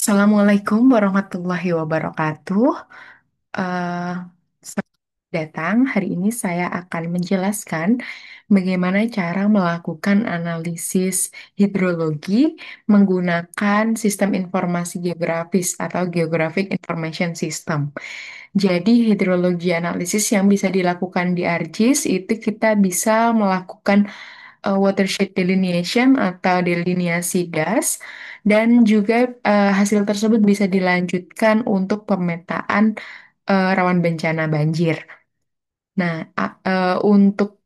Assalamualaikum warahmatullahi wabarakatuh. Eh, Selamat datang. Hari ini saya akan menjelaskan bagaimana cara melakukan analisis hidrologi menggunakan sistem informasi geografis atau Geographic Information System. Jadi hidrologi analisis yang bisa dilakukan di ArcGIS itu kita bisa melakukan watershed delineation atau delineasi das, dan juga hasil tersebut bisa dilanjutkan untuk pemetaan rawan bencana banjir. Nah, untuk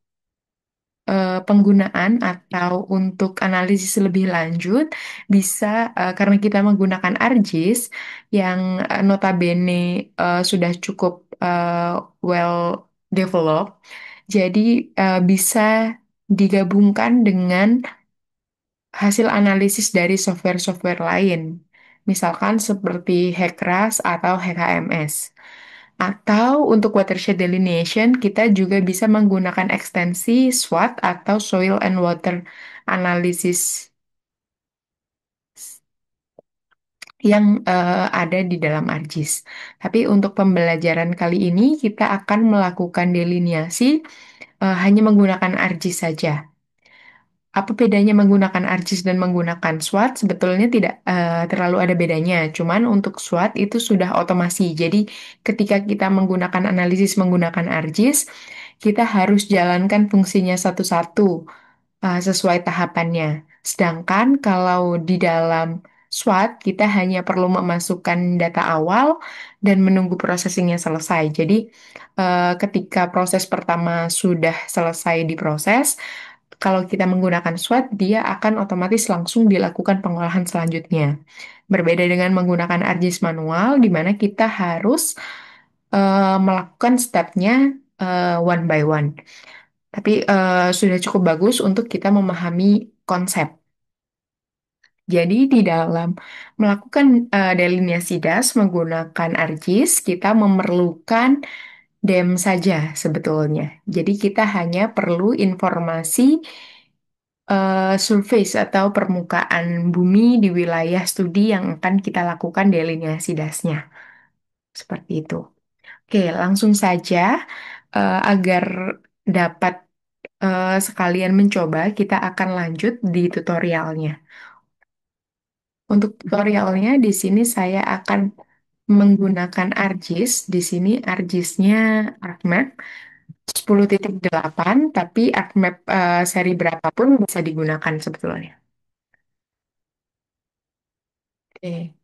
penggunaan atau untuk analisis lebih lanjut bisa, karena kita menggunakan ArcGIS yang notabene sudah cukup well developed, jadi bisa digabungkan dengan hasil analisis dari software-software lain, misalkan seperti HEC-RAS atau HKMS. Atau untuk watershed delineation, kita juga bisa menggunakan ekstensi SWOT atau Soil and Water Analysis yang ada di dalam ArcGIS. Tapi untuk pembelajaran kali ini, kita akan melakukan delineasi hanya menggunakan ArcGIS saja. Apa bedanya menggunakan ArcGIS dan menggunakan SWOT? Sebetulnya tidak terlalu ada bedanya. Cuman untuk SWOT itu sudah otomasi. Jadi ketika kita menggunakan analisis menggunakan ArcGIS, kita harus jalankan fungsinya satu-satu sesuai tahapannya. Sedangkan kalau di dalam SWOT, kita hanya perlu memasukkan data awal dan menunggu processingnya selesai. Jadi ketika proses pertama sudah selesai diproses, kalau kita menggunakan SWOT, dia akan otomatis langsung dilakukan pengolahan selanjutnya. Berbeda dengan menggunakan ArcGIS manual, di mana kita harus melakukan stepnya one by one. Tapi sudah cukup bagus untuk kita memahami konsep. Jadi di dalam melakukan delineasi das menggunakan ArcGIS, kita memerlukan DEM saja sebetulnya. Jadi kita hanya perlu informasi surface atau permukaan bumi di wilayah studi yang akan kita lakukan delineasi dasnya. Seperti itu. Oke, langsung saja agar dapat sekalian mencoba, kita akan lanjut di tutorialnya. Untuk tutorialnya di sini saya akan menggunakan ArcGIS. Di sini ArcGIS-nya ArcMap 10.8, tapi ArcMap seri berapapun bisa digunakan sebetulnya. Oke.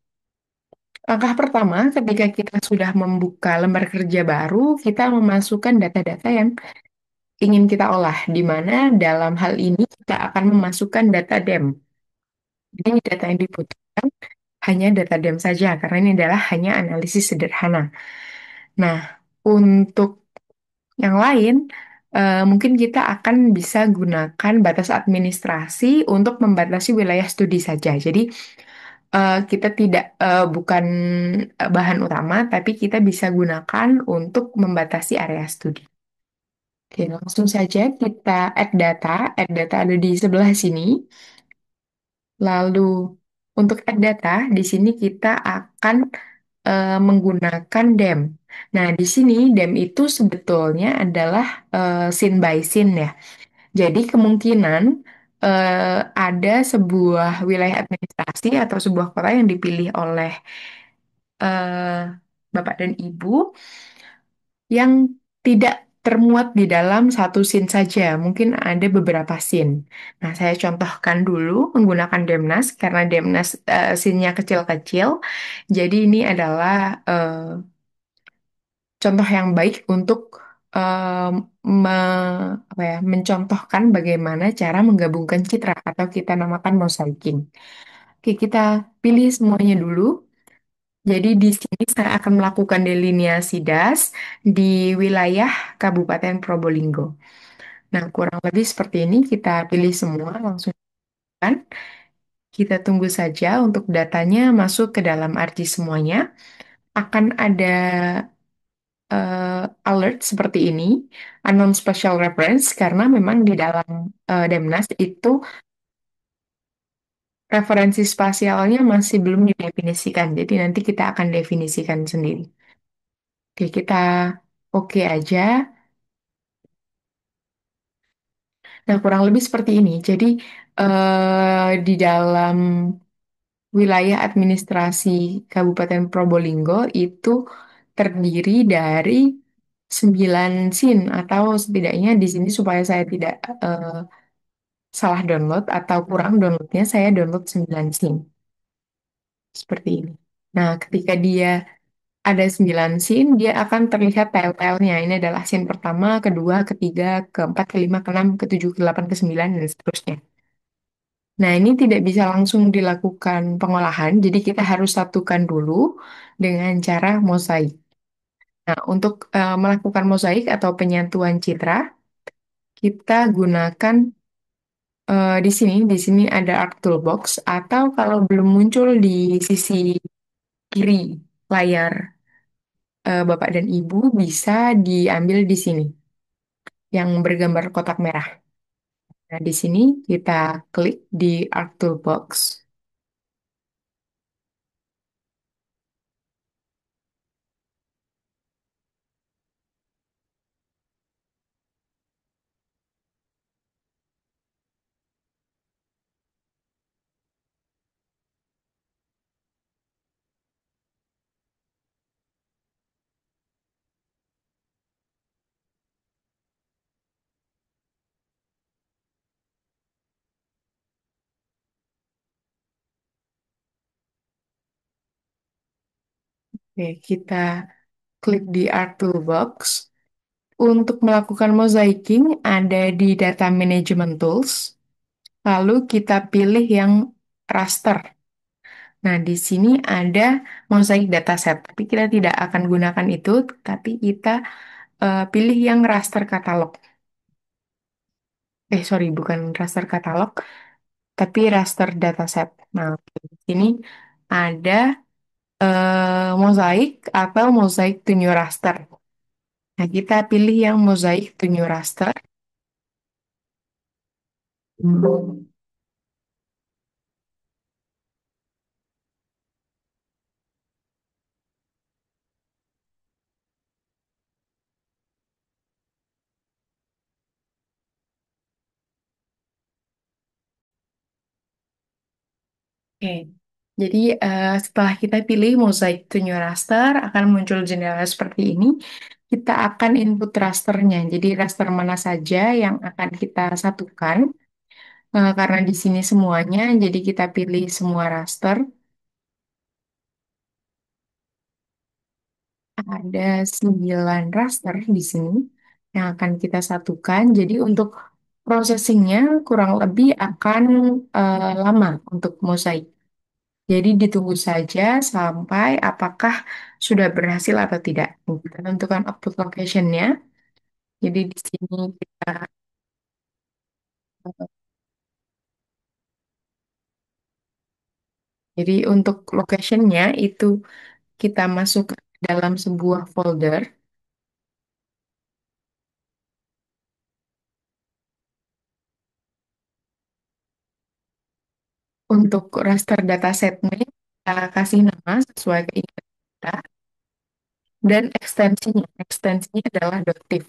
Langkah pertama, ketika kita sudah membuka lembar kerja baru, kita memasukkan data-data yang ingin kita olah, di mana dalam hal ini kita akan memasukkan data DEM. Jadi data yang dibutuhkan hanya data DEM saja, karena ini adalah hanya analisis sederhana. Nah, untuk yang lain, mungkin kita akan bisa gunakan batas administrasi untuk membatasi wilayah studi saja. Jadi, kita tidak bukan bahan utama, tapi kita bisa gunakan untuk membatasi area studi. Oke, langsung saja kita add data. Add data ada di sebelah sini. Lalu untuk add data, di sini kita akan menggunakan DEM. Nah, di sini DEM itu sebetulnya adalah scene by scene ya. Jadi kemungkinan ada sebuah wilayah administrasi atau sebuah kota yang dipilih oleh eh, Bapak dan Ibu yang tidak termuat di dalam satu scene saja. Mungkin ada beberapa scene. Nah, saya contohkan dulu menggunakan Demnas karena Demnas scene-nya kecil-kecil. Jadi ini adalah contoh yang baik untuk em, mencontohkan bagaimana cara menggabungkan citra atau kita namakan mosaiking. Oke, kita pilih semuanya dulu. Jadi di sini saya akan melakukan delineasi das di wilayah Kabupaten Probolinggo. Nah, kurang lebih seperti ini kita pilih semua langsung kan. Kita tunggu saja untuk datanya masuk ke dalam ArcGIS semuanya. Akan ada alert seperti ini, unknown special reference, karena memang di dalam Demnas itu referensi spasialnya masih belum didefinisikan. Jadi nanti kita akan definisikan sendiri. Oke, kita oke aja. Nah, kurang lebih seperti ini. Jadi, di dalam wilayah administrasi Kabupaten Probolinggo itu terdiri dari 9 SIN atau setidaknya di sini supaya saya tidak salah download atau kurang downloadnya, saya download 9 SIM seperti ini. Nah, ketika dia ada 9 scene, dia akan terlihat tile-tilenya. Ini adalah scene pertama, kedua, ketiga, keempat, kelima, keenam, ketujuh, ke-8, ke-9, dan seterusnya. Nah, ini tidak bisa langsung dilakukan pengolahan, jadi kita harus satukan dulu dengan cara mosaik. Nah, untuk melakukan mosaik atau penyatuan citra, kita gunakan di sini ada Art Toolbox, atau kalau belum muncul di sisi kiri layar Bapak dan Ibu bisa diambil di sini yang bergambar kotak merah. Nah, di sini kita klik di Art Toolbox. Oke, kita klik di Art Toolbox. Untuk melakukan mosaiking ada di Data Management Tools. Lalu kita pilih yang raster. Nah, di sini ada mosaic dataset, tapi kita tidak akan gunakan itu, tapi kita pilih yang raster katalog. Sorry, bukan raster katalog, tapi raster dataset. Nah, di sini ada mosaik atau mosaik to new raster. Nah, kita pilih yang mosaik to new raster. Hmm. Oke, jadi setelah kita pilih mosaik to new raster, akan muncul jendela seperti ini. Kita akan input rasternya. Jadi raster mana saja yang akan kita satukan. Karena di sini semuanya, jadi kita pilih semua raster. Ada 9 raster di sini yang akan kita satukan. Jadi untuk processingnya kurang lebih akan lama untuk mosaik. Jadi ditunggu saja sampai apakah sudah berhasil atau tidak. Kita tentukan output location-nya. Jadi di sini kita, jadi untuk location-nya itu kita masuk dalam sebuah folder. Untuk raster dataset-nya kita kasih nama sesuai keinginan kita. Dan ekstensinya adalah .tif.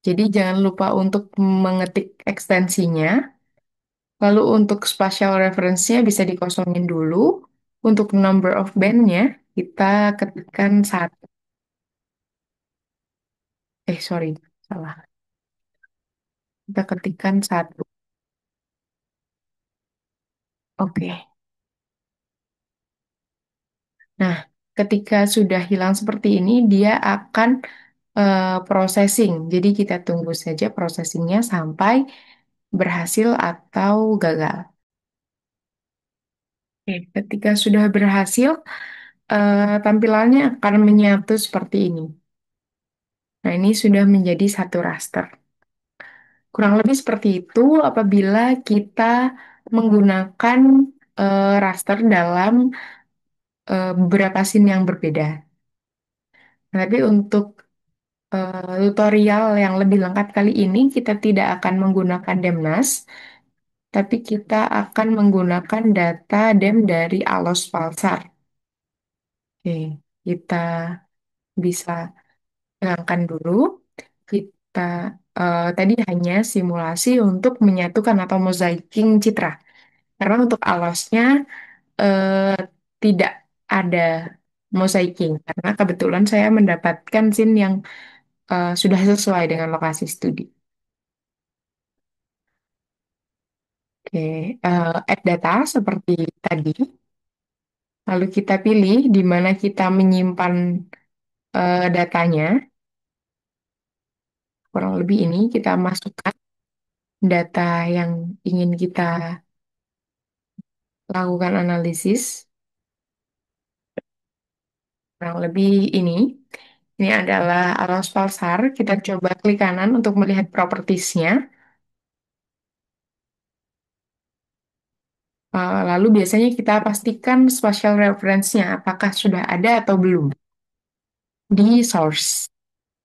Jadi jangan lupa untuk mengetik ekstensinya. Lalu untuk spatial reference-nya bisa dikosongin dulu. Untuk number of band-nya kita ketikkan satu. Sorry, salah. Kita ketikkan satu. Oke. Nah, ketika sudah hilang seperti ini, dia akan processing. Jadi kita tunggu saja processingnya sampai berhasil atau gagal. Oke, ketika sudah berhasil, tampilannya akan menyatu seperti ini. Nah, ini sudah menjadi satu raster. Kurang lebih seperti itu apabila kita menggunakan raster dalam beberapa scene yang berbeda. Tapi untuk tutorial yang lebih lengkap kali ini, kita tidak akan menggunakan Demnas, tapi kita akan menggunakan data DEM dari Alos Palsar. Oke, kita bisa hilangkan dulu. Kita tadi hanya simulasi untuk menyatukan atau mosaiking citra. Karena untuk alosnya eh, tidak ada mosaiking. Karena kebetulan saya mendapatkan scene yang sudah sesuai dengan lokasi studi. Oke, add data seperti tadi. Lalu kita pilih di mana kita menyimpan datanya. Kurang lebih ini kita masukkan data yang ingin kita lakukan analisis. Kurang lebih ini. Ini adalah arus pulsar. Kita coba klik kanan untuk melihat propertiesnya. Lalu biasanya kita pastikan spatial reference-nya apakah sudah ada atau belum di source.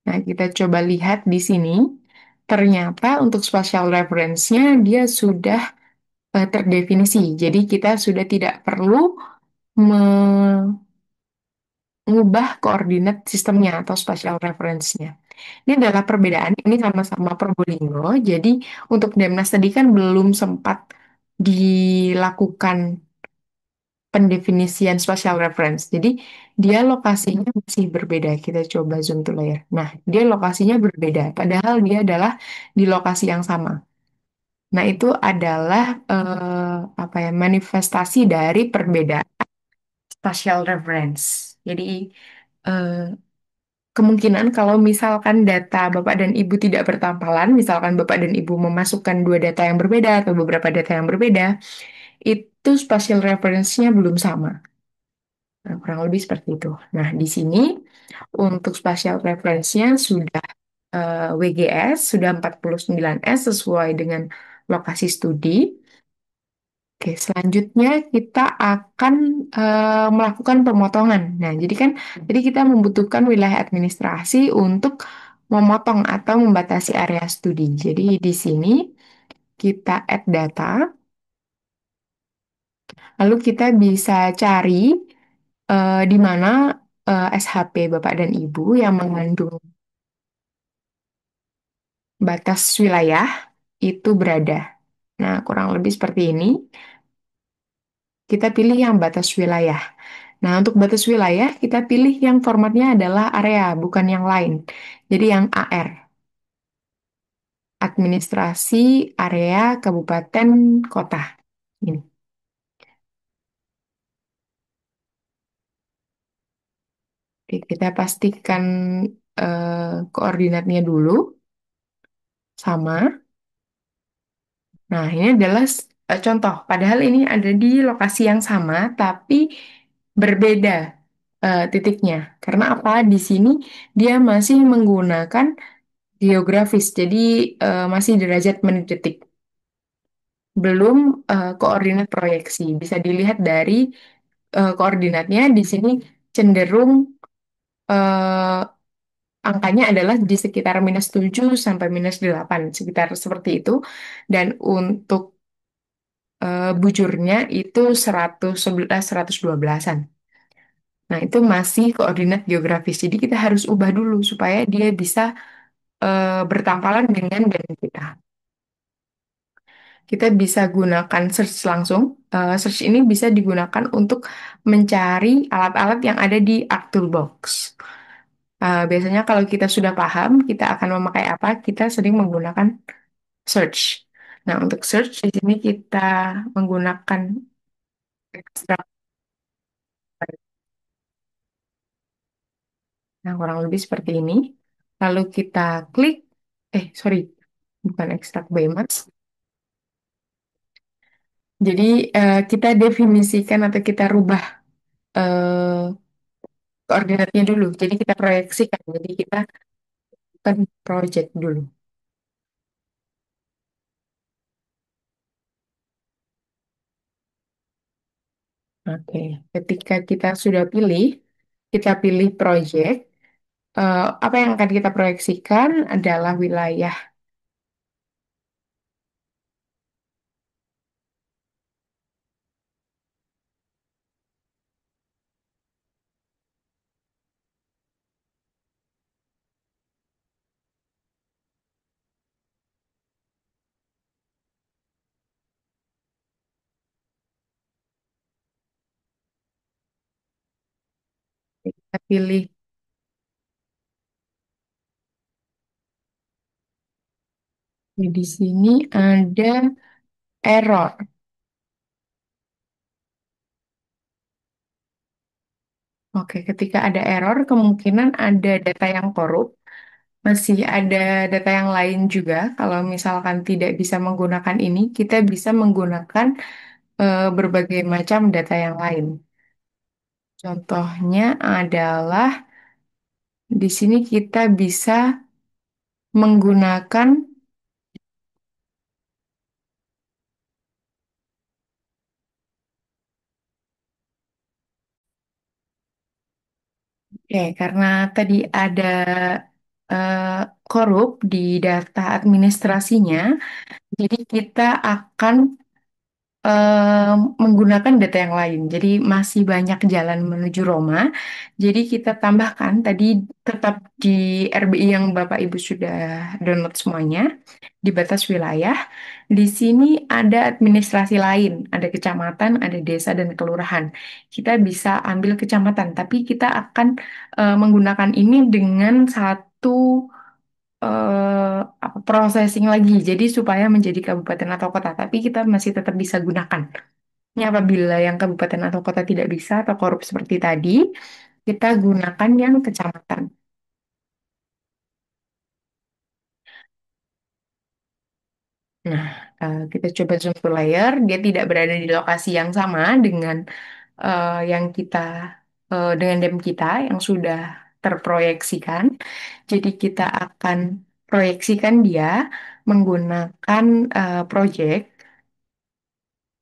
Nah, kita coba lihat di sini. Ternyata untuk spatial reference-nya dia sudah terdefinisi. Jadi kita sudah tidak perlu mengubah koordinat sistemnya atau spatial reference-nya. Ini adalah perbedaan, ini sama-sama Probolinggo. Jadi untuk Demnas tadi kan belum sempat dilakukan pendefinisian spatial reference. Jadi dia lokasinya masih berbeda. Kita coba zoom to layer. Nah, dia lokasinya berbeda, padahal dia adalah di lokasi yang sama. Nah, itu adalah apa ya, manifestasi dari perbedaan spatial reference. Jadi eh, kemungkinan kalau misalkan data Bapak dan Ibu tidak bertampalan, misalkan Bapak dan Ibu memasukkan dua data yang berbeda atau beberapa data yang berbeda, itu spatial reference-nya belum sama. Nah, kurang lebih seperti itu. Nah, di sini untuk spatial reference-nya sudah WGS, sudah 49S sesuai dengan lokasi studi. Oke, selanjutnya kita akan melakukan pemotongan. Nah, jadi kita membutuhkan wilayah administrasi untuk memotong atau membatasi area studi. Jadi di sini kita add data, lalu kita bisa cari di mana SHP Bapak dan Ibu yang mengandung batas wilayah itu berada. Nah, kurang lebih seperti ini. Kita pilih yang batas wilayah. Nah, untuk batas wilayah, kita pilih yang formatnya adalah area, bukan yang lain. Jadi yang AR, administrasi area kabupaten kota. Ini. Oke, kita pastikan koordinatnya dulu, sama. Nah, ini adalah contoh. Padahal ini ada di lokasi yang sama, tapi berbeda titiknya. Karena apa? Di sini dia masih menggunakan geografis, jadi masih derajat menit detik. Belum koordinat proyeksi. Bisa dilihat dari koordinatnya di sini cenderung eh, angkanya adalah di sekitar -7 sampai -8, sekitar seperti itu. Dan untuk bujurnya itu 111, 112-an. Nah, itu masih koordinat geografis. Jadi kita harus ubah dulu supaya dia bisa bertampalan dengan band kita. Kita bisa gunakan search langsung. Search ini bisa digunakan untuk mencari alat-alat yang ada di ArcToolbox. Biasanya kalau kita sudah paham, kita akan memakai apa? Kita sering menggunakan search. Nah, untuk search di sini kita menggunakan ekstrak. Nah, kurang lebih seperti ini. Lalu kita klik, sorry, bukan ekstrak by Max. Jadi kita definisikan atau kita rubah koordinatnya dulu. Jadi kita proyeksikan. Jadi kita kan project dulu. Oke, ketika kita sudah pilih, kita pilih project. Apa yang akan kita proyeksikan adalah wilayah Kita pilih. Di sini ada error. Oke, ketika ada error, kemungkinan ada data yang korup. Masih ada data yang lain juga. Kalau misalkan tidak bisa menggunakan ini, kita bisa menggunakan berbagai macam data yang lain. Contohnya adalah di sini kita bisa menggunakan, karena tadi ada eh, korup di data administrasinya, jadi kita akan menggunakan data yang lain. Jadi masih banyak jalan menuju Roma. Jadi kita tambahkan tadi tetap di RBI yang Bapak Ibu sudah download semuanya di batas wilayah. Di sini ada administrasi lain, ada kecamatan, ada desa dan kelurahan. Kita bisa ambil kecamatan, tapi kita akan menggunakan ini dengan satu processing lagi. Jadi supaya menjadi kabupaten atau kota, tapi kita masih tetap bisa gunakan. Ini apabila yang kabupaten atau kota tidak bisa atau korup seperti tadi, kita gunakan yang kecamatan. Nah, kita coba zoom to layer. Dia tidak berada di lokasi yang sama dengan yang kita dengan DEM kita yang sudah terproyeksikan. Jadi kita akan proyeksikan dia menggunakan project.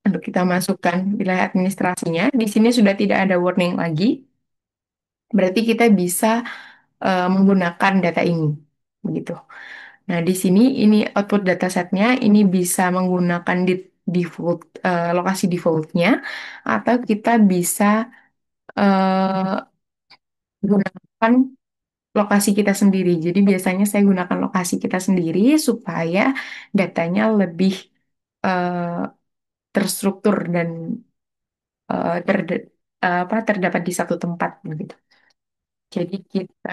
Untuk kita masukkan wilayah administrasinya. Di sini sudah tidak ada warning lagi. Berarti kita bisa menggunakan data ini. Begitu. Nah, di sini ini output datasetnya ini bisa menggunakan default lokasi defaultnya atau kita bisa gunakan lokasi kita sendiri. Jadi biasanya saya gunakan lokasi kita sendiri supaya datanya lebih eh, terstruktur dan terdapat di satu tempat begitu. Jadi kita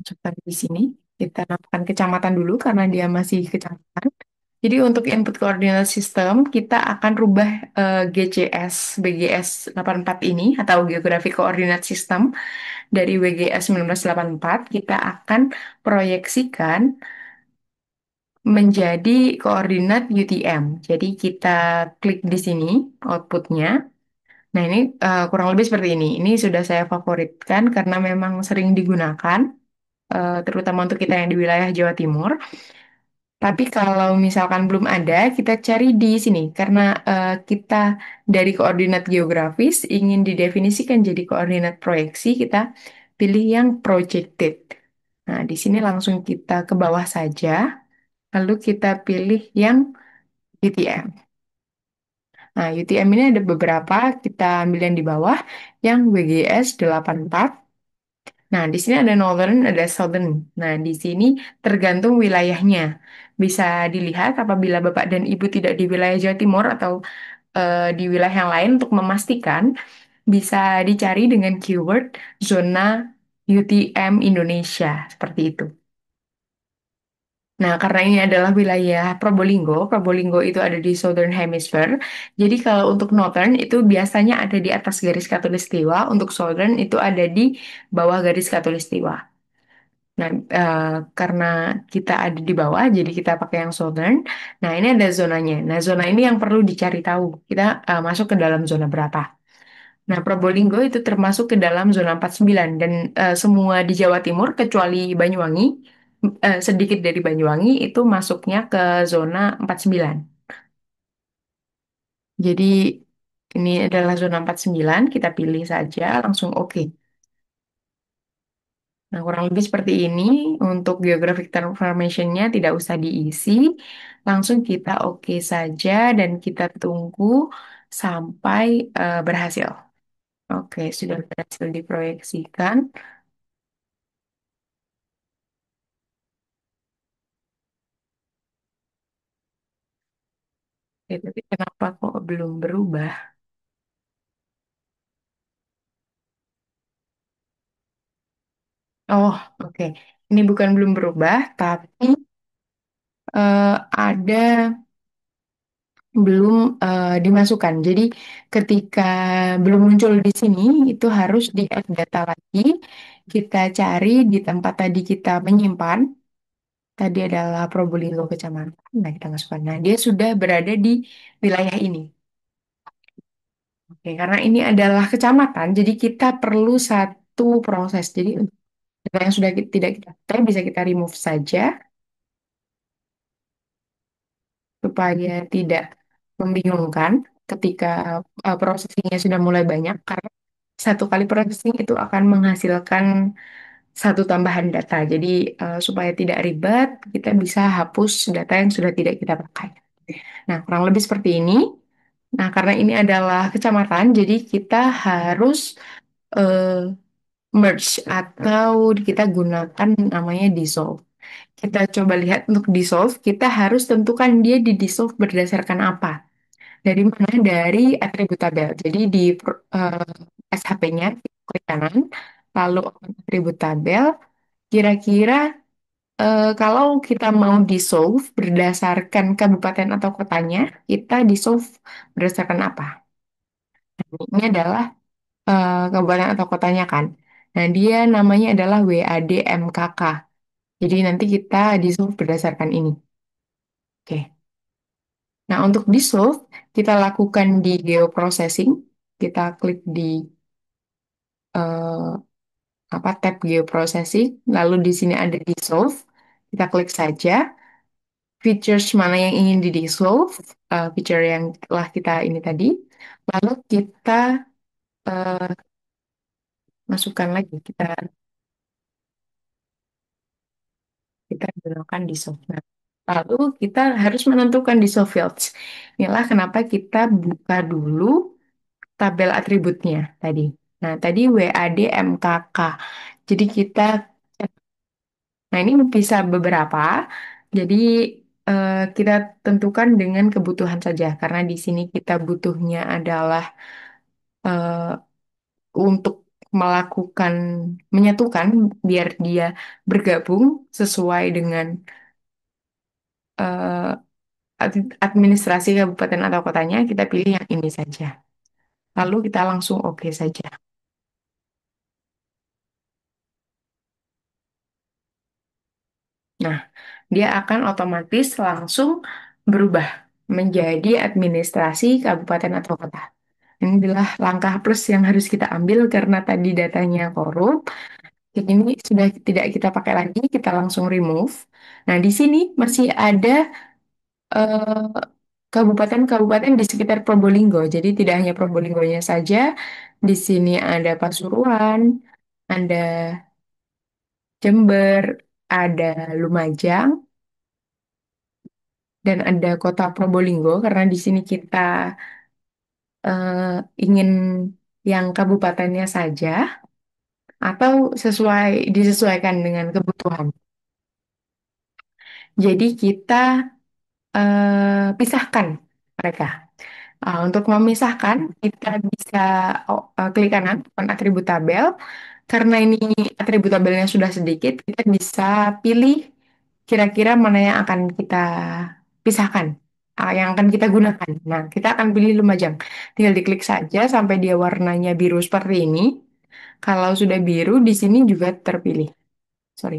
coba di sini kita namakan kecamatan dulu karena dia masih kecamatan. Jadi untuk input koordinat sistem kita akan rubah GCS BGS 84 ini atau Geographic Coordinate System dari WGS 1984 kita akan proyeksikan menjadi koordinat UTM. Jadi kita klik di sini outputnya. Nah ini kurang lebih seperti ini. Ini sudah saya favoritkan karena memang sering digunakan, terutama untuk kita yang di wilayah Jawa Timur. Tapi kalau misalkan belum ada, kita cari di sini. Karena kita dari koordinat geografis ingin didefinisikan jadi koordinat proyeksi, kita pilih yang projected. Nah, di sini langsung kita ke bawah saja, lalu kita pilih yang UTM. Nah, UTM ini ada beberapa, kita ambil yang di bawah, yang WGS 84. Nah, di sini ada Northern, ada Southern. Nah, di sini tergantung wilayahnya. Bisa dilihat apabila Bapak dan Ibu tidak di wilayah Jawa Timur atau di wilayah yang lain untuk memastikan, bisa dicari dengan keyword zona UTM Indonesia, seperti itu. Nah, karena ini adalah wilayah Probolinggo, Probolinggo itu ada di Southern Hemisphere. Jadi kalau untuk Northern itu biasanya ada di atas garis khatulistiwa, untuk Southern itu ada di bawah garis khatulistiwa. Nah, karena kita ada di bawah, jadi kita pakai yang Southern. Nah, ini ada zonanya. Nah, zona ini yang perlu dicari tahu. Kita masuk ke dalam zona berapa. Nah, Probolinggo itu termasuk ke dalam zona 49 dan semua di Jawa Timur kecuali Banyuwangi, sedikit dari Banyuwangi itu masuknya ke zona 49. Jadi ini adalah zona 49, kita pilih saja langsung oke. Nah, kurang lebih seperti ini untuk geographic transformation-nya tidak usah diisi, langsung kita oke saja dan kita tunggu sampai berhasil. Oke, sudah berhasil diproyeksikan. Ya, tapi kenapa kok belum berubah? Oh, oke. Ini bukan belum berubah, tapi ada belum dimasukkan. Jadi ketika belum muncul di sini, itu harus di add data lagi. Kita cari di tempat tadi kita menyimpan. Tadi adalah Probolinggo Kecamatan. Nah, kita masukkan. Nah, dia sudah berada di wilayah ini. Oke, karena ini adalah kecamatan, jadi kita perlu satu proses. Jadi data yang sudah tidak kita pakai bisa kita remove saja supaya tidak membingungkan ketika processingnya sudah mulai banyak. Karena satu kali processing itu akan menghasilkan satu tambahan data. Jadi supaya tidak ribet, kita bisa hapus data yang sudah tidak kita pakai. Nah, kurang lebih seperti ini. Nah, karena ini adalah kecamatan, jadi kita harus eh, merge atau kita gunakan namanya dissolve. Kita coba lihat untuk dissolve, kita harus tentukan dia di dissolve berdasarkan apa. Dari mana? Dari atribut tabel. Jadi di SHP-nya, klik kanan, lalu open atribut tabel. Kira-kira kalau kita mau dissolve berdasarkan kabupaten atau kotanya, kita dissolve berdasarkan apa? Ini adalah kabupaten atau kotanya kan. Nah, dia namanya adalah WADMKK. Jadi nanti kita dissolve berdasarkan ini. Oke. Nah, untuk dissolve, kita lakukan di geoprocessing. Kita klik di eh, tab geoprocessing. Lalu di sini ada dissolve. Kita klik saja. Features mana yang ingin di dissolve. Feature yang telah kita ini tadi. Lalu kita eh, masukkan lagi. Kita gunakan dissolve. Nah, lalu kita harus menentukan dissolve fields. Inilah kenapa kita buka dulu tabel atributnya tadi. Nah, tadi WADMKK. Jadi kita, nah ini bisa beberapa. Jadi kita tentukan dengan kebutuhan saja. Karena di sini kita butuhnya adalah eh, untuk melakukan, menyatukan biar dia bergabung sesuai dengan eh, administrasi kabupaten atau kotanya, kita pilih yang ini saja. Lalu kita langsung oke saja. Nah, dia akan otomatis langsung berubah menjadi administrasi kabupaten atau kota. Ini adalah langkah plus yang harus kita ambil karena tadi datanya korup. Ini sudah tidak kita pakai lagi, kita langsung remove. Nah, di sini masih ada eh, kabupaten-kabupaten di sekitar Probolinggo. Jadi tidak hanya Probolinggonya saja, di sini ada Pasuruan, ada Jember, ada Lumajang, dan ada Kota Probolinggo. Karena di sini kita eh, ingin yang kabupatennya saja, atau disesuaikan dengan kebutuhan. Jadi kita pisahkan mereka. Untuk memisahkan, kita bisa klik kanan, open atribut tabel. Karena ini atribut tabelnya sudah sedikit, kita bisa pilih kira-kira mana yang akan kita pisahkan, yang akan kita gunakan. Nah, kita akan pilih Lumajang. Tinggal diklik saja sampai dia warnanya biru seperti ini. Kalau sudah biru, di sini juga terpilih. Sorry,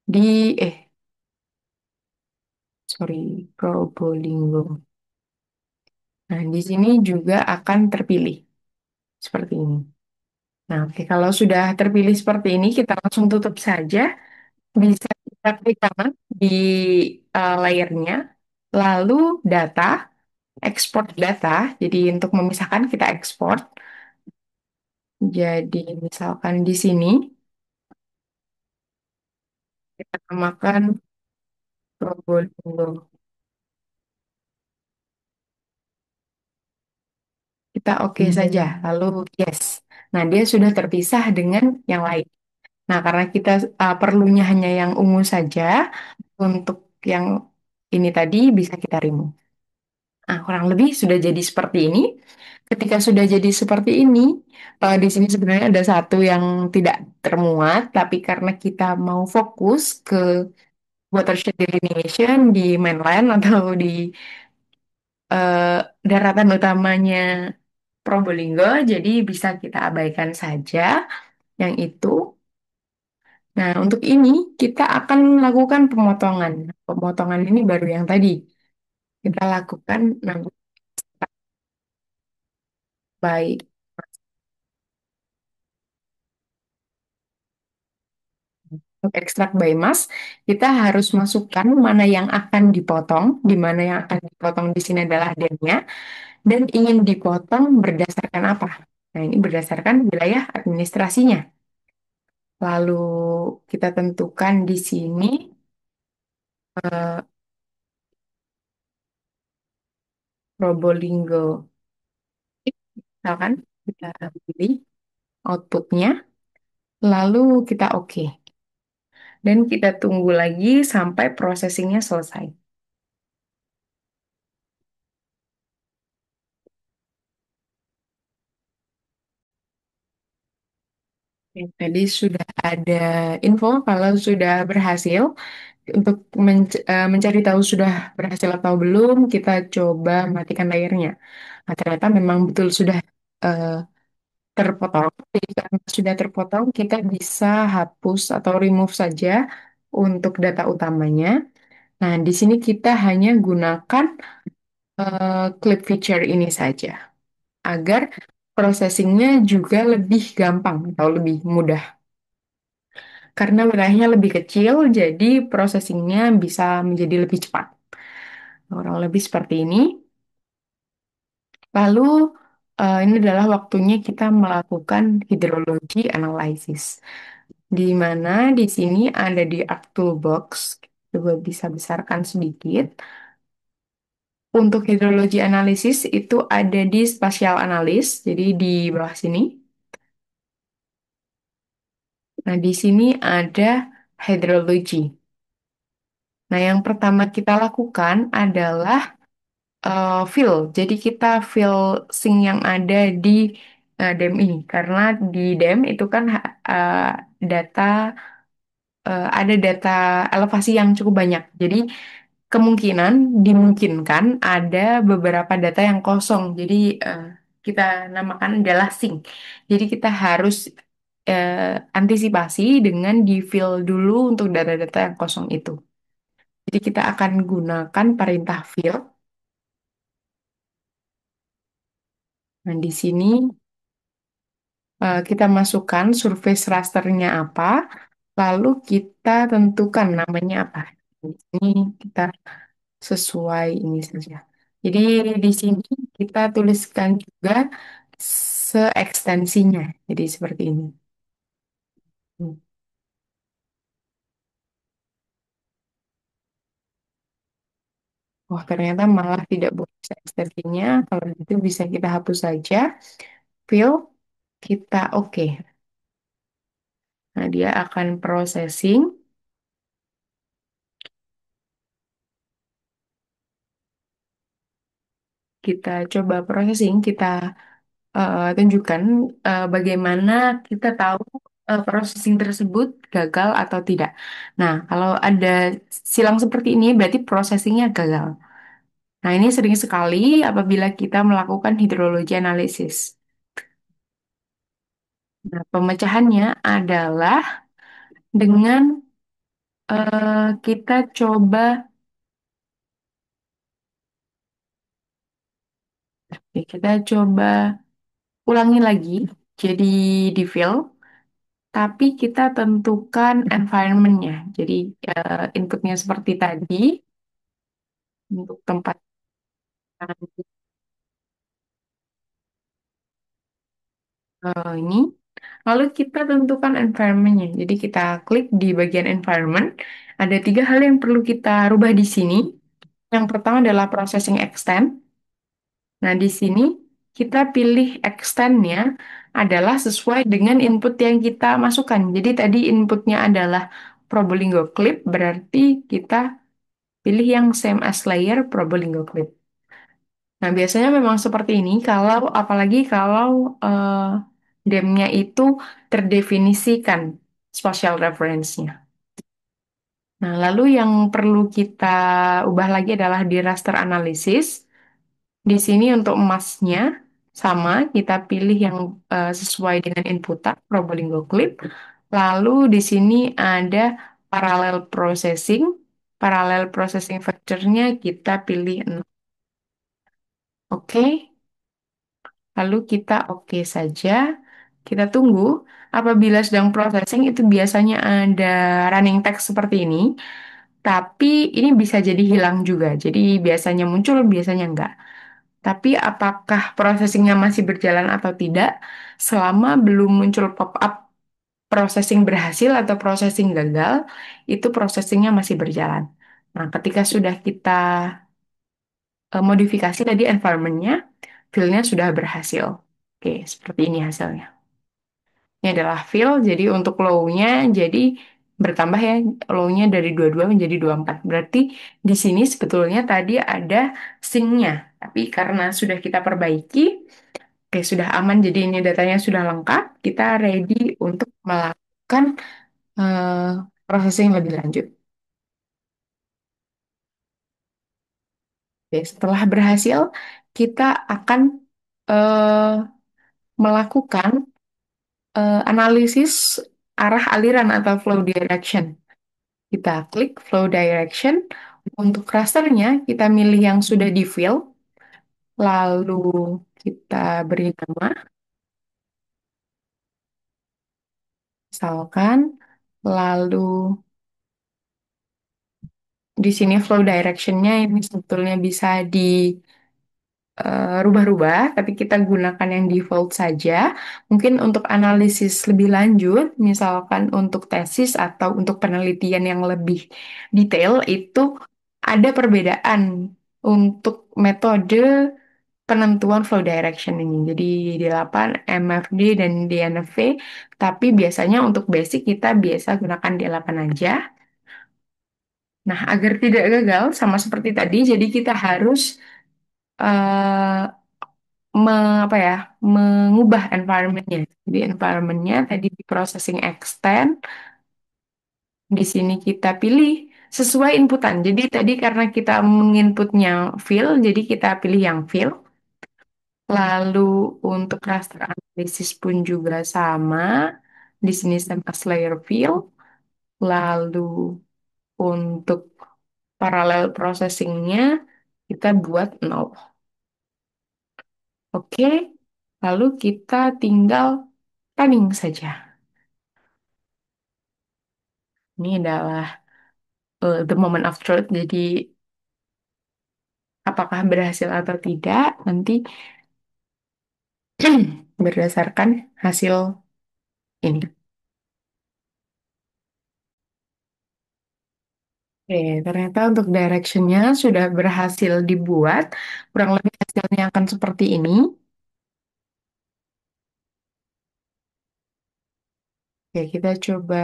di sorry, Probolinggo. Nah, di sini juga akan terpilih seperti ini. Nah, oke, kalau sudah terpilih seperti ini, kita langsung tutup saja. Bisa kita klik kanan di layernya, lalu data, ekspor data. Jadi untuk memisahkan kita ekspor. Jadi misalkan di sini kita namakan Probolinggo. Kita oke saja, lalu yes. Nah, dia sudah terpisah dengan yang lain. Nah, karena kita perlunya hanya yang ungu saja, untuk yang ini tadi bisa kita remove. Nah, kurang lebih sudah jadi seperti ini. Ketika sudah jadi seperti ini, di sini sebenarnya ada satu yang tidak termuat, tapi karena kita mau fokus ke watershed delineation di mainland atau di eh, daratan utamanya Probolinggo, jadi bisa kita abaikan saja yang itu. Nah, untuk ini kita akan lakukan pemotongan. Pemotongan ini baru yang tadi kita lakukan nanti baik. Untuk ekstrak biomas, kita harus masukkan mana yang akan dipotong, di mana yang akan dipotong di sini adalah dennya, dan ingin dipotong berdasarkan apa? Nah, ini berdasarkan wilayah administrasinya. Lalu kita tentukan di sini, eh, Probolinggo, misalkan kita pilih outputnya, lalu kita oke. Dan kita tunggu lagi sampai processingnya selesai. Oke, tadi sudah ada info kalau sudah berhasil. Untuk mencari tahu sudah berhasil atau belum, kita coba matikan layarnya. Nah, ternyata memang betul sudah eh, terpotong. Jadi karena sudah terpotong, kita bisa hapus atau remove saja untuk data utamanya. Nah, di sini kita hanya gunakan clip feature ini saja agar processingnya juga lebih gampang atau lebih mudah. Karena wilayahnya lebih kecil, jadi processingnya bisa menjadi lebih cepat. Kurang lebih seperti ini. Lalu, ini adalah waktunya kita melakukan hidrologi analisis. Di mana di sini ada di ArcToolbox. Coba bisa besarkan sedikit. Untuk hidrologi analisis itu ada di spatial analysis, jadi di bawah sini. Nah, di sini ada hydrology. Nah, yang pertama kita lakukan adalah fill. Jadi kita fill sink yang ada di dam ini. Karena di dam itu kan data ada data elevasi yang cukup banyak. Jadi kemungkinan dimungkinkan ada beberapa data yang kosong. Jadi eh, kita namakan adalah sink. Jadi kita harus antisipasi dengan di fill dulu untuk data-data yang kosong itu. Jadi kita akan gunakan perintah fill. Nah, di sini kita masukkan surface rasternya apa, lalu kita tentukan namanya apa. Ini kita sesuai ini saja. Jadi di sini kita tuliskan juga seekstensinya. Jadi seperti ini. Hmm. Oh, ternyata malah tidak boleh seekstensinya. Kalau gitu bisa kita hapus saja. Fill, kita oke. Nah, dia akan processing. Kita coba processing, kita tunjukkan bagaimana kita tahu processing tersebut gagal atau tidak. Nah, kalau ada silang seperti ini, berarti processingnya gagal. Nah, ini sering sekali apabila kita melakukan hidrologi analisis. Nah, pemecahannya adalah dengan kita coba, kita coba ulangi lagi, jadi di fill, tapi kita tentukan environment-nya. Jadi inputnya seperti tadi, untuk tempat ini. Lalu kita tentukan environment-nya. Jadi kita klik di bagian environment. Ada tiga hal yang perlu kita rubah di sini. Yang pertama adalah processing extent. Nah, di sini kita pilih extend-nya adalah sesuai dengan input yang kita masukkan. Jadi tadi inputnya adalah Probolinggo clip, berarti kita pilih yang same as layer Probolinggo clip. Nah, biasanya memang seperti ini kalau apalagi kalau eh, DEM-nya itu terdefinisikan spatial reference-nya. Nah, lalu yang perlu kita ubah lagi adalah di raster analysis. Di sini untuk emasnya sama, kita pilih yang sesuai dengan input Probolinggo Clip. Lalu di sini ada parallel processing. Parallel processing factor-nya kita pilih 0. Oke. Lalu kita oke saja. Kita tunggu. Apabila sedang processing itu biasanya ada running text seperti ini. Tapi ini bisa jadi hilang juga. Jadi biasanya muncul, biasanya enggak. Tapi apakah processingnya masih berjalan atau tidak, selama belum muncul pop-up processing berhasil atau processing gagal, itu processingnya masih berjalan. Nah, ketika sudah kita modifikasi tadi environment-nya, fill-nya sudah berhasil. Oke, seperti ini hasilnya. Ini adalah fill, jadi untuk low-nya jadi bertambah ya, low-nya dari 22 menjadi 24. Berarti di sini sebetulnya tadi ada sync-nya, tapi karena sudah kita perbaiki, oke sudah aman, jadi ini datanya sudah lengkap, kita ready untuk melakukan eh, processing lebih lanjut. Oke, setelah berhasil, kita akan eh, melakukan analisis arah aliran atau flow direction. Kita klik flow direction. Untuk rasternya, kita milih yang sudah di fill. Lalu kita beri nama, misalkan. Lalu di sini flow direction-nya ini sebetulnya bisa rubah-rubah, tapi kita gunakan yang default saja. Mungkin untuk analisis lebih lanjut, misalkan untuk tesis atau untuk penelitian yang lebih detail, itu ada perbedaan untuk metode penentuan flow direction ini. Jadi di 8 MFD dan DNV, tapi biasanya untuk basic kita biasa gunakan di 8 aja. Nah, agar tidak gagal sama seperti tadi, jadi kita harus eh, apa ya, mengubah environment-nya. Jadi environment-nya tadi di processing extend, di sini kita pilih sesuai inputan. Jadi tadi karena kita menginputnya fill, jadi kita pilih yang fill. Lalu untuk raster analisis pun juga sama. Di sini sama layer fill. Lalu untuk parallel processing-nya kita buat 0. Oke. Lalu kita tinggal running saja. Ini adalah the moment of truth. Jadi apakah berhasil atau tidak nanti berdasarkan hasil ini. Oke, ternyata untuk directionnya sudah berhasil dibuat. Kurang lebih hasilnya akan seperti ini. Oke, kita coba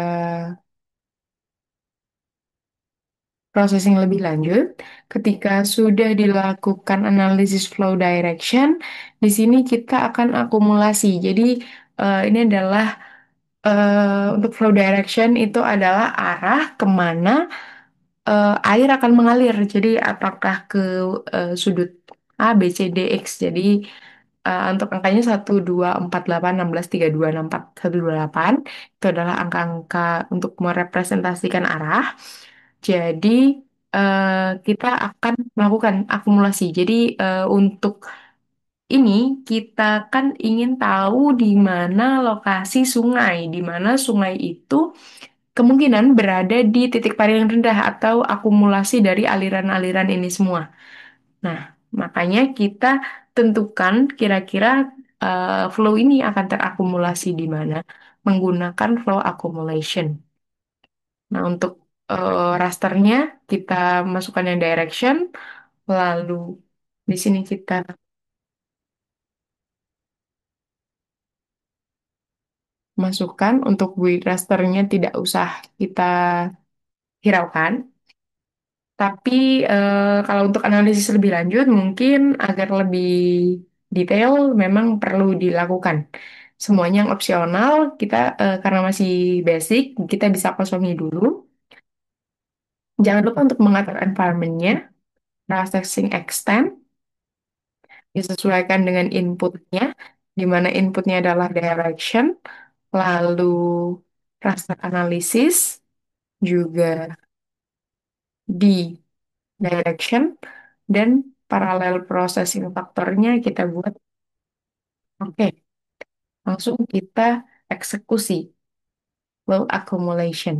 processing lebih lanjut. Ketika sudah dilakukan analisis flow direction, di sini kita akan akumulasi. Jadi ini adalah untuk flow direction itu adalah arah kemana air akan mengalir. Jadi apakah ke sudut A, B, C, D, X. Jadi untuk angkanya 1, 2, 4, 8, 16, 3, 2, 6, 4, 1, 2, 8 itu adalah angka-angka untuk merepresentasikan arah. Jadi kita akan melakukan akumulasi. Jadi untuk ini kita kan ingin tahu di mana lokasi sungai, di mana sungai itu kemungkinan berada di titik paling rendah atau akumulasi dari aliran-aliran ini semua. Nah, makanya kita tentukan kira-kira flow ini akan terakumulasi di mana menggunakan flow accumulation. Nah, untuk rasternya kita masukkan yang direction, lalu di sini kita masukkan untuk build rasternya tidak usah kita hiraukan. Tapi kalau untuk analisis lebih lanjut, mungkin agar lebih detail memang perlu dilakukan. Semuanya yang opsional, kita karena masih basic, kita bisa kosongi dulu. Jangan lupa untuk mengatur environment-nya, processing extent, disesuaikan dengan inputnya, di mana inputnya adalah direction, lalu raster analisis, juga di direction, dan parallel processing faktornya kita buat. Oke, langsung kita eksekusi load accumulation.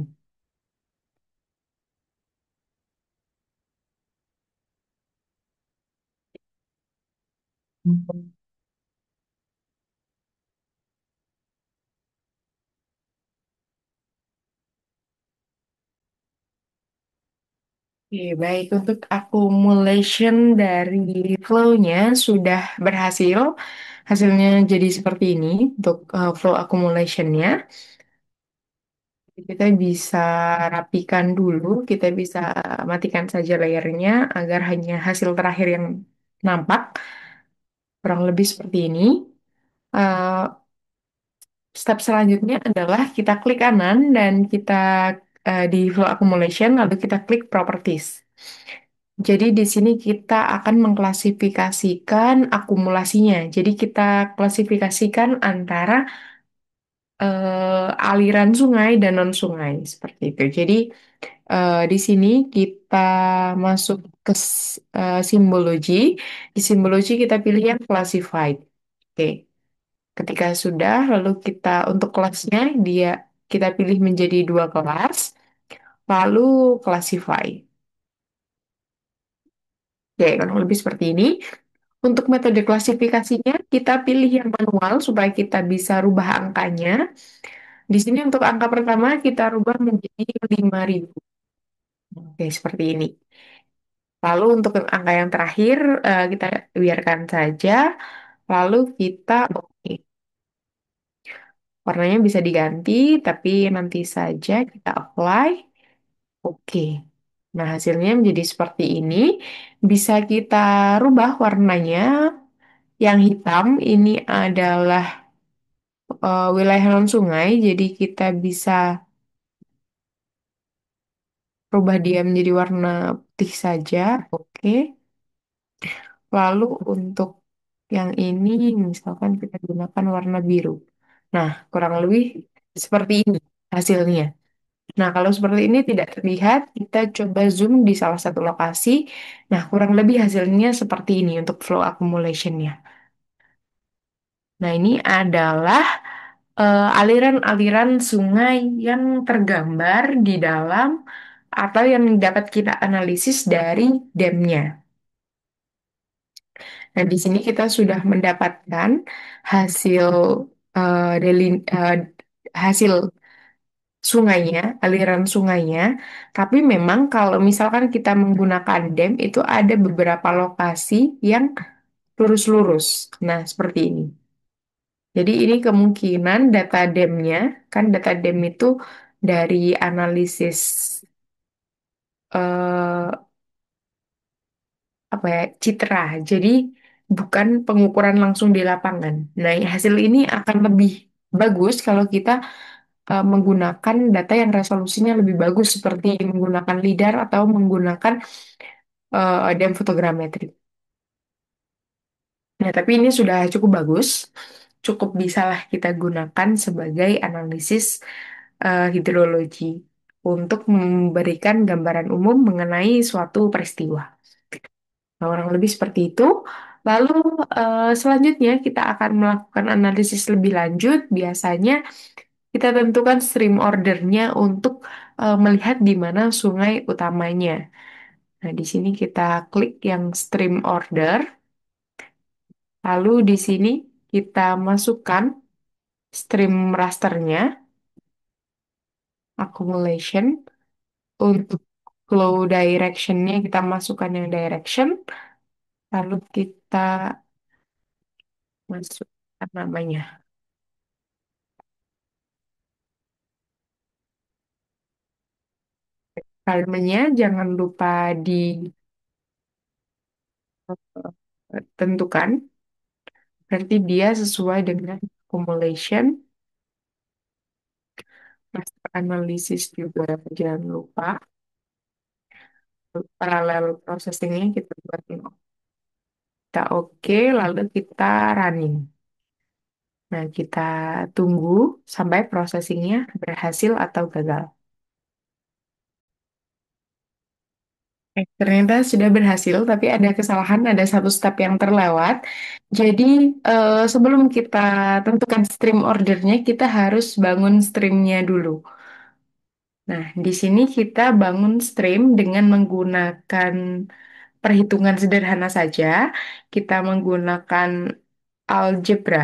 Oke, baik. Untuk accumulation dari flow-nya sudah berhasil. Hasilnya jadi seperti ini untuk flow accumulation-nya. Kita bisa rapikan dulu, kita bisa matikan saja layernya agar hanya hasil terakhir yang nampak. Kurang lebih seperti ini. Eh, Step selanjutnya adalah kita klik kanan dan kita di flow accumulation, lalu kita klik properties. Jadi di sini kita akan mengklasifikasikan akumulasinya. Jadi kita klasifikasikan antara aliran sungai dan non sungai seperti itu. Jadi di sini kita masuk ke simbologi. Di simbologi kita pilih yang classified. Oke. Ketika sudah, lalu kita untuk kelasnya dia kita pilih menjadi dua kelas, lalu classify. Oke, kurang lebih seperti ini. Untuk metode klasifikasinya, kita pilih yang manual supaya kita bisa rubah angkanya. Di sini untuk angka pertama kita rubah menjadi 5.000. Oke, seperti ini. Lalu untuk angka yang terakhir, kita biarkan saja. Lalu kita oke. Warnanya bisa diganti, tapi nanti saja kita apply. Oke. Nah, hasilnya menjadi seperti ini. Bisa kita rubah warnanya. Yang hitam ini adalah wilayah non sungai, jadi kita bisa rubah dia menjadi warna putih saja. Oke. Lalu untuk yang ini, misalkan kita gunakan warna biru. Nah, kurang lebih seperti ini hasilnya. Nah, kalau seperti ini tidak terlihat, kita coba zoom di salah satu lokasi. Nah, kurang lebih hasilnya seperti ini untuk flow accumulation-nya. Nah, ini adalah aliran-aliran sungai yang tergambar di dalam atau yang dapat kita analisis dari damnya. Nah, di sini kita sudah mendapatkan hasil hasil sungainya, aliran sungainya. Tapi memang kalau misalkan kita menggunakan dam itu ada beberapa lokasi yang lurus-lurus. Nah, seperti ini. Jadi ini kemungkinan data damnya, kan data dam itu dari analisis eh, apa ya, citra. Jadi bukan pengukuran langsung di lapangan. Nah, hasil ini akan lebih bagus kalau kita menggunakan data yang resolusinya lebih bagus seperti menggunakan LiDAR atau menggunakan dam fotogrametri. Nah, tapi ini sudah cukup bagus, cukup bisalah kita gunakan sebagai analisis hidrologi untuk memberikan gambaran umum mengenai suatu peristiwa. Nah, kurang lebih seperti itu. Lalu selanjutnya kita akan melakukan analisis lebih lanjut. Biasanya kita tentukan stream ordernya untuk melihat di mana sungai utamanya. Nah, di sini kita klik yang stream order. Lalu di sini kita masukkan stream rasternya, accumulation. Untuk flow directionnya kita masukkan yang direction. Lalu kita masukkan namanya. Environment-nya jangan lupa ditentukan, berarti dia sesuai dengan accumulation, master analysis juga jangan lupa, parallel processing-nya kita buat nol. Kita oke, lalu kita running. Nah, kita tunggu sampai processing-nya berhasil atau gagal. Ternyata sudah berhasil, tapi ada kesalahan, ada satu step yang terlewat. Jadi, sebelum kita tentukan stream ordernya, kita harus bangun streamnya dulu. Nah, di sini kita bangun stream dengan menggunakan perhitungan sederhana saja. Kita menggunakan algebra.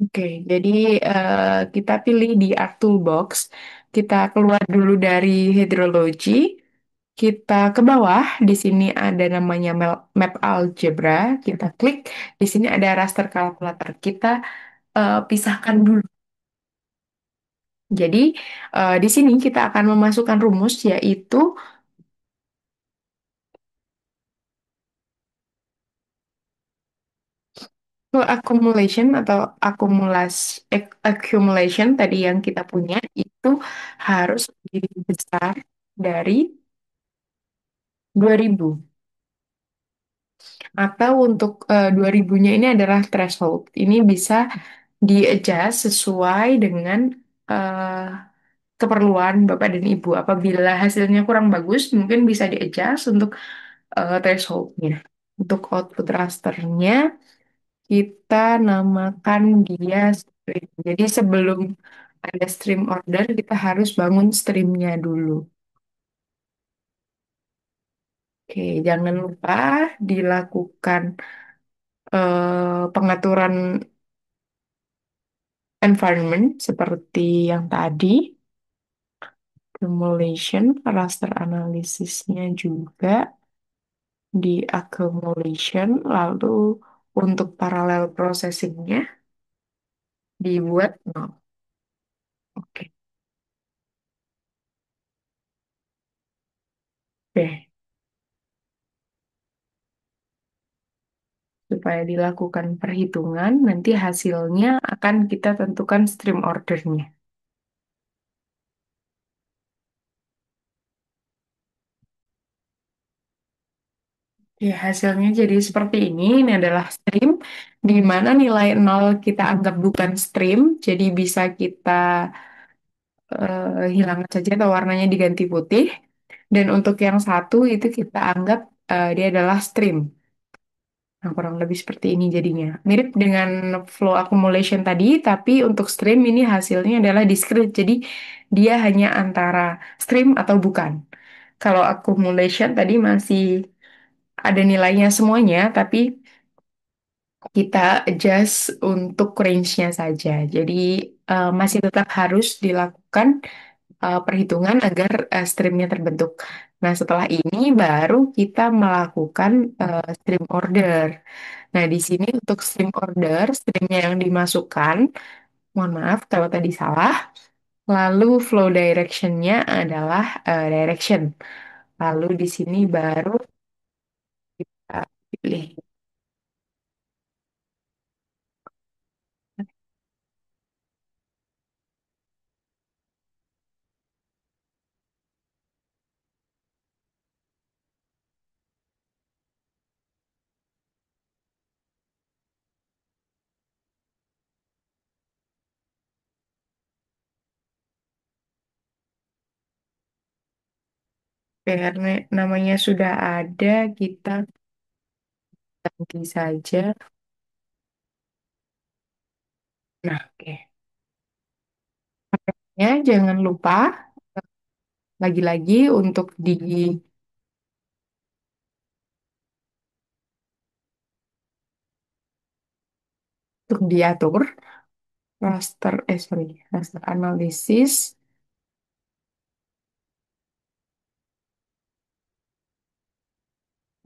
Oke, jadi kita pilih di Art Toolbox. Kita keluar dulu dari hydrology. Kita ke bawah, di sini ada namanya map algebra. Kita klik, di sini ada raster kalkulator. Kita pisahkan dulu. Jadi di sini kita akan memasukkan rumus yaitu flow accumulation atau accumulation tadi yang kita punya itu harus lebih besar dari 2000. Atau untuk 2000-nya ini adalah threshold. Ini bisa di-adjust sesuai dengan eh, keperluan Bapak dan Ibu. Apabila hasilnya kurang bagus, mungkin bisa di-adjust untuk threshold-nya. Untuk output rasternya, kita namakan dia stream. Jadi sebelum ada stream order, kita harus bangun streamnya dulu. Oke, jangan lupa dilakukan pengaturan environment seperti yang tadi, accumulation, raster analisisnya juga di accumulation, lalu untuk parallel processingnya dibuat nol. Oke, deh. Supaya dilakukan perhitungan, nanti hasilnya akan kita tentukan stream ordernya. Ya, hasilnya jadi seperti ini. Ini adalah stream, di mana nilai nol kita anggap bukan stream, jadi bisa kita hilangkan saja atau warnanya diganti putih. Dan untuk yang satu itu kita anggap dia adalah stream. Nah, kurang lebih seperti ini jadinya. Mirip dengan flow accumulation tadi, tapi untuk stream ini hasilnya adalah discrete. Jadi dia hanya antara stream atau bukan. Kalau accumulation tadi masih ada nilainya semuanya, tapi kita adjust untuk range-nya saja. Jadi masih tetap harus dilakukan perhitungan agar streamnya terbentuk. Nah, setelah ini baru kita melakukan stream order. Nah, di sini untuk stream order, streamnya yang dimasukkan, mohon maaf kalau tadi salah, lalu flow direction-nya adalah direction. Lalu di sini baru kita pilih. Karena namanya sudah ada, kita ganti saja. Nah, oke. Ya, jangan lupa lagi-lagi untuk diatur raster analisis,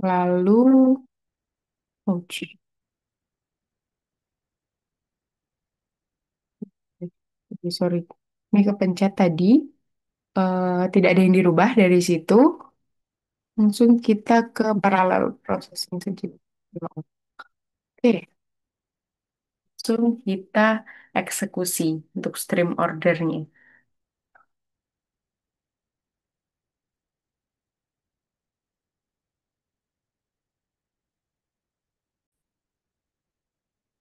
lalu Ouch. Oke, sorry. Ini kepencet tadi. Tidak ada yang dirubah dari situ. Langsung kita ke parallel processing saja. Oke, langsung kita eksekusi untuk stream ordernya.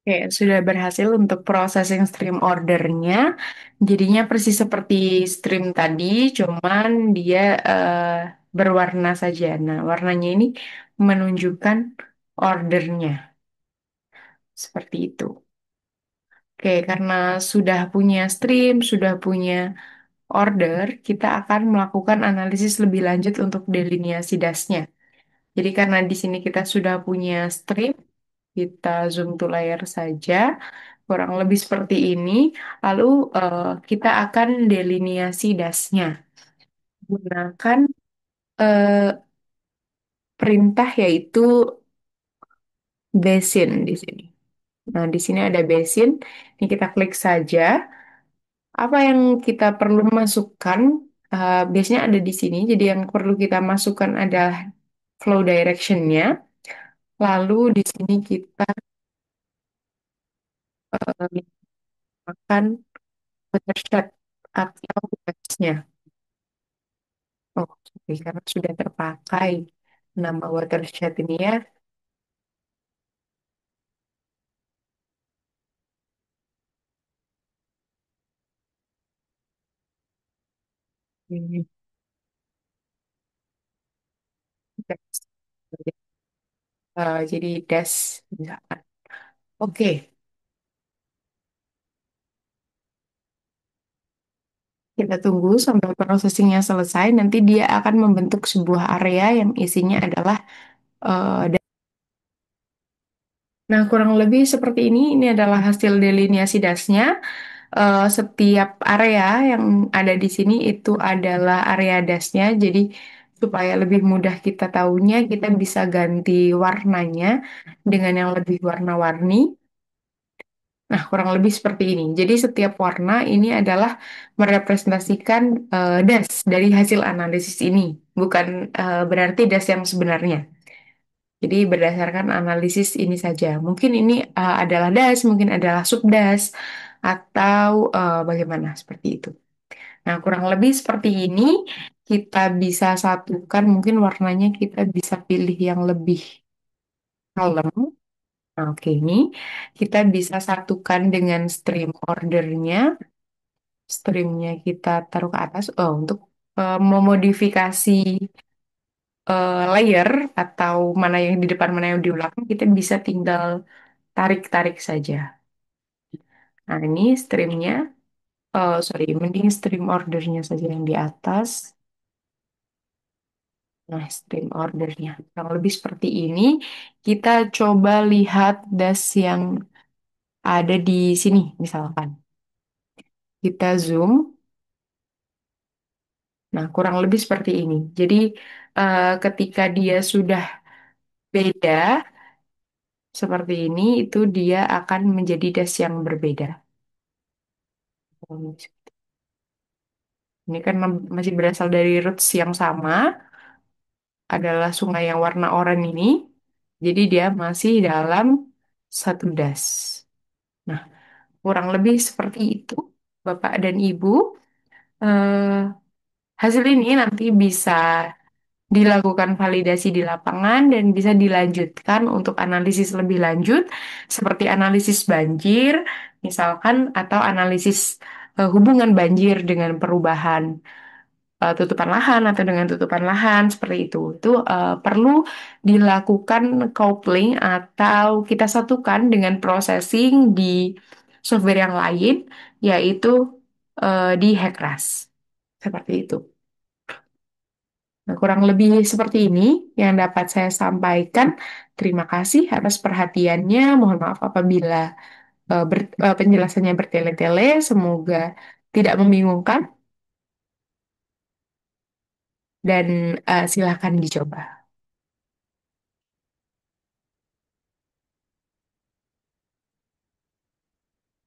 Oke, sudah berhasil untuk processing stream ordernya. Jadinya persis seperti stream tadi, cuman dia berwarna saja. Nah, warnanya ini menunjukkan ordernya. Seperti itu. Oke, karena sudah punya stream, sudah punya order, kita akan melakukan analisis lebih lanjut untuk delineasi dasnya. Jadi karena di sini kita sudah punya stream, kita zoom to layer saja, kurang lebih seperti ini. Lalu kita akan delineasi dasnya gunakan eh, perintah yaitu basin di sini. Nah, di sini ada basin. Ini kita klik saja. Apa yang kita perlu masukkan? Biasanya ada di sini. Jadi yang perlu kita masukkan adalah flow direction-nya. Lalu di sini kita akan watershed atau gas-nya. Oh, sorry, karena sudah terpakai nama watershed ini ya. Ini gas. Jadi das misalkan. Oke, kita tunggu sampai processingnya selesai. Nanti dia akan membentuk sebuah area yang isinya adalah nah, kurang lebih seperti ini. Ini adalah hasil delineasi dasnya. Setiap area yang ada di sini itu adalah area dasnya. Jadi supaya lebih mudah kita tahunya, kita bisa ganti warnanya dengan yang lebih warna-warni. Nah, kurang lebih seperti ini. Jadi setiap warna ini adalah merepresentasikan das dari hasil analisis ini, bukan berarti das yang sebenarnya. Jadi berdasarkan analisis ini saja. Mungkin ini adalah das, mungkin adalah subdas, atau bagaimana seperti itu. Nah, kurang lebih seperti ini. Kita bisa satukan, mungkin warnanya kita bisa pilih yang lebih kalem. Nah, oke, ini kita bisa satukan dengan stream ordernya. Streamnya kita taruh ke atas. Oh, untuk memodifikasi layer atau mana yang di depan, mana yang di belakang, kita bisa tinggal tarik-tarik saja. Nah, ini streamnya. Oh, sorry, mending stream ordernya saja yang di atas. Nah, stream ordernya. Kurang lebih seperti ini. Kita coba lihat das yang ada di sini, misalkan. Kita zoom. Nah, kurang lebih seperti ini. Jadi, ketika dia sudah beda, seperti ini, itu dia akan menjadi das yang berbeda. Ini kan masih berasal dari roots yang sama, adalah sungai yang warna oranye ini. Jadi dia masih dalam satu das. Nah, kurang lebih seperti itu, Bapak dan Ibu. Eh, Hasil ini nanti bisa dilakukan validasi di lapangan dan bisa dilanjutkan untuk analisis lebih lanjut, seperti analisis banjir, misalkan, atau analisis hubungan banjir dengan perubahan tutupan lahan atau dengan tutupan lahan seperti itu. Itu perlu dilakukan coupling atau kita satukan dengan processing di software yang lain, yaitu di Hekras. Seperti itu. Nah, kurang lebih seperti ini yang dapat saya sampaikan. Terima kasih atas perhatiannya. Mohon maaf apabila penjelasannya bertele-tele. Semoga tidak membingungkan dan silakan dicoba.